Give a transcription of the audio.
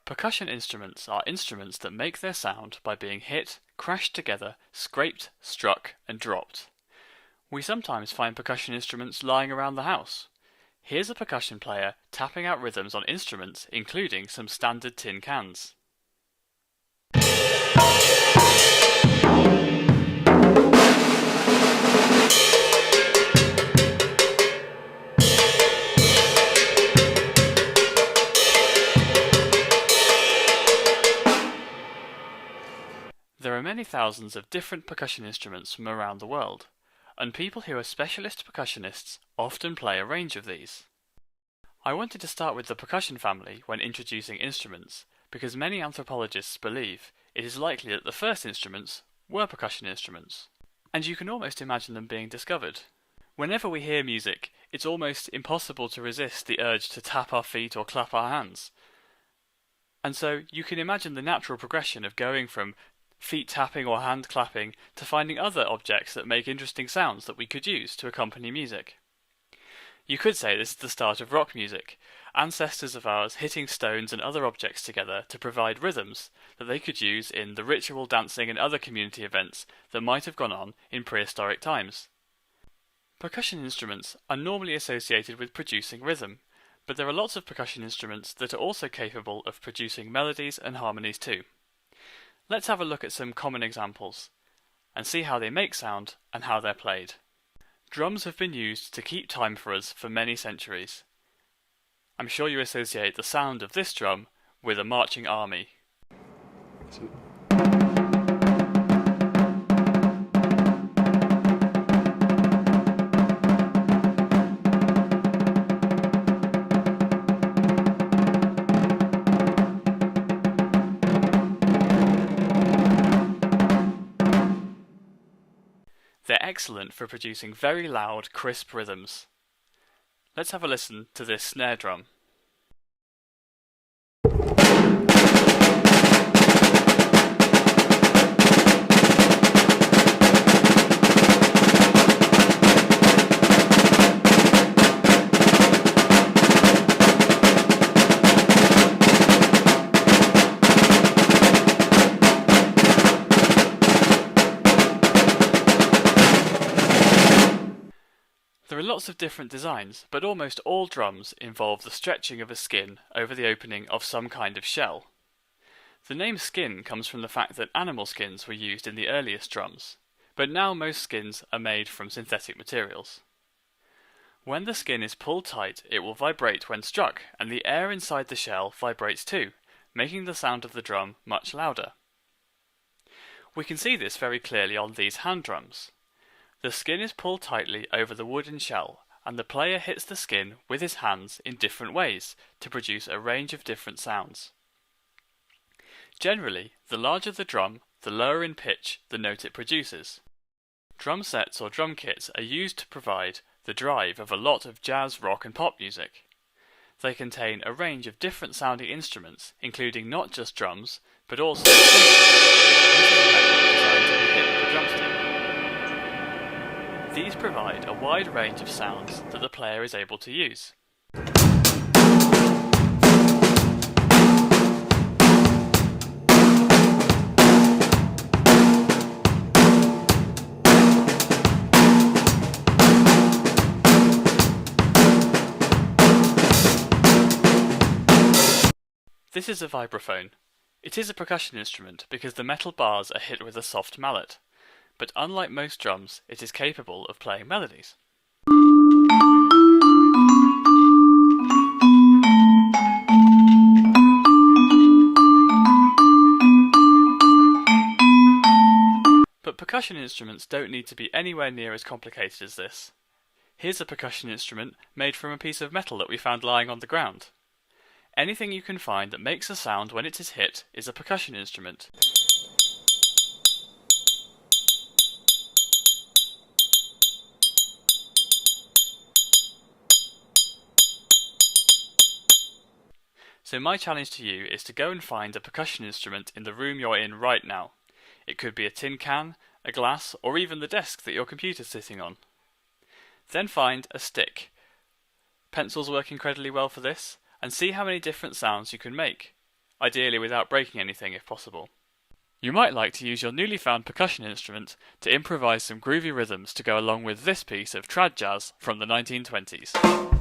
Percussion instruments are instruments that make their sound by being hit, crashed together, scraped, struck, and dropped. We sometimes find percussion instruments lying around the house. Here's a percussion player tapping out rhythms on instruments, including some standard tin cans. There are many thousands of different percussion instruments from around the world, and people who are specialist percussionists often play a range of these. I wanted to start with the percussion family when introducing instruments, because many anthropologists believe it is likely that the first instruments were percussion instruments, and you can almost imagine them being discovered. Whenever we hear music, it's almost impossible to resist the urge to tap our feet or clap our hands. And so you can imagine the natural progression of going from feet tapping or hand clapping to finding other objects that make interesting sounds that we could use to accompany music. You could say this is the start of rock music, ancestors of ours hitting stones and other objects together to provide rhythms that they could use in the ritual dancing and other community events that might have gone on in prehistoric times. Percussion instruments are normally associated with producing rhythm, but there are lots of percussion instruments that are also capable of producing melodies and harmonies too. Let's have a look at some common examples, and see how they make sound and how they're played. Drums have been used to keep time for us for many centuries. I'm sure you associate the sound of this drum with a marching army. They're excellent for producing very loud, crisp rhythms. Let's have a listen to this snare drum. There are lots of different designs, but almost all drums involve the stretching of a skin over the opening of some kind of shell. The name skin comes from the fact that animal skins were used in the earliest drums, but now most skins are made from synthetic materials. When the skin is pulled tight, it will vibrate when struck, and the air inside the shell vibrates too, making the sound of the drum much louder. We can see this very clearly on these hand drums. The skin is pulled tightly over the wooden shell, and the player hits the skin with his hands in different ways to produce a range of different sounds. Generally, the larger the drum, the lower in pitch the note it produces. Drum sets or drum kits are used to provide the drive of a lot of jazz, rock and pop music. They contain a range of different sounding instruments, including not just drums, but also designed to be hit with a drumstick. These provide a wide range of sounds that the player is able to use. This is a vibraphone. It is a percussion instrument because the metal bars are hit with a soft mallet. But unlike most drums, it is capable of playing melodies. But percussion instruments don't need to be anywhere near as complicated as this. Here's a percussion instrument made from a piece of metal that we found lying on the ground. Anything you can find that makes a sound when it is hit is a percussion instrument. So my challenge to you is to go and find a percussion instrument in the room you're in right now. It could be a tin can, a glass, or even the desk that your computer's sitting on. Then find a stick. Pencils work incredibly well for this, and see how many different sounds you can make. ideally without breaking anything if possible. You might like to use your newly found percussion instrument to improvise some groovy rhythms to go along with this piece of trad jazz from the 1920s.